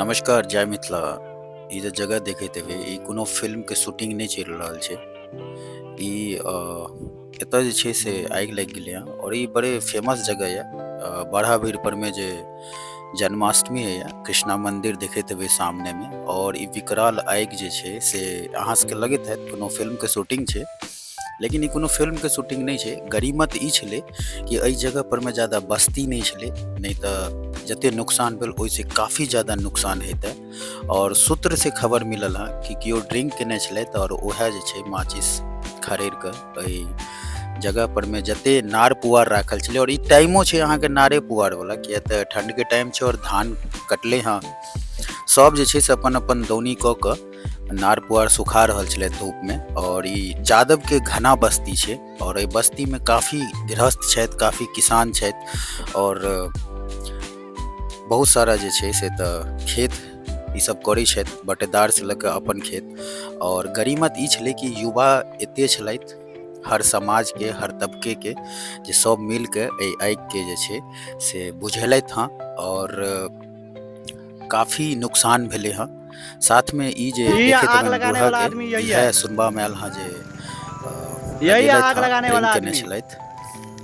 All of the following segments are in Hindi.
नमस्कार, जय मिथिला। ई जे जगह देखैत हेबै, ई कोनो फिल्म के शूटिंग नहि चलि रहल छै। ई एतय जे छै से आगि लागि गेलै हँ और ई बड़े फेमस जगह यऽ। बड़ा भीड़ में जे जन्माष्टमी होइए, कृष्णा मंदिर देखैत हेबै सामने में, और ई विकराल आगि जे छै से अहाँ सबके लगैत हैत कोनो फिल्म के शूटिंग छै, लेकिन ई कोनो फिल्म के शूटिंग नहीं छै। गरीमत ई छलै कि एहि जगह पर में ज़्यादा बस्ती नहीं छलै, नहीं तऽ जते नुकसान भेल ओहिसे काफ़ी ज़्यादा नुकसान हेतै। और सूत्र से खबर मिलल हँ कि केओ ड्रिंक केने छलथि और वएह जे छै माचिस खरड़ि कऽ एहि जगह पर में जते नार पुआर राखल छलै, और ई टाइमो छै अहाँके नारे पुआर वाला, किया तऽ ठंड के टाइम छै और धान कटले हँ। सब जे छै से अपन अपन दौनी कऽ कऽ नार पुआर सुखा रहल छलै धूप में। और ई जादव के घना बस्ती छै, और एहि बस्ती में काफ़ी गृहस्थ छथि, काफ़ी किसान छथि, और बहुत सारा जे छै से तऽ खेत ई सब करै छथि, बटेदार से लऽ कऽ अपन खेत। और गरीमत ई छलै कि युवा एते छलथि, हर समाज के, हर तबके के, जे सब मिल के एहि आगि के जे छै से बुझेलथि हँ, और काफ़ी नुकसान भेलै हँ। साथ में ई जे यही देखैत आग हेबनि लगाने बूढ़ा वाला के, आदमी यही है। इएह सुनबा में आयल हँ जे यही लगेलथि आग हँ, लगाने ड्रिंक वाला केने आदमी। छलथि।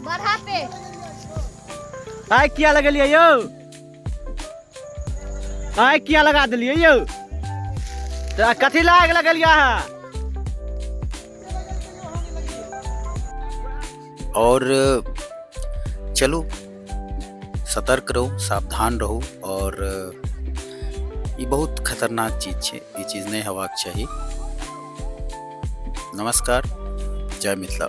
बरहा पे आग किया लगलिए यौ? आग किया लगा दिलिए यौ? तो कथी ला आग लगलिया है? और चलू, सतर्क रहू, सावधान रहू, और ई बहुत खतरनाक चीज छै, ई चीज नहीं हेबाक चाही। नमस्कार, जय मिथिला।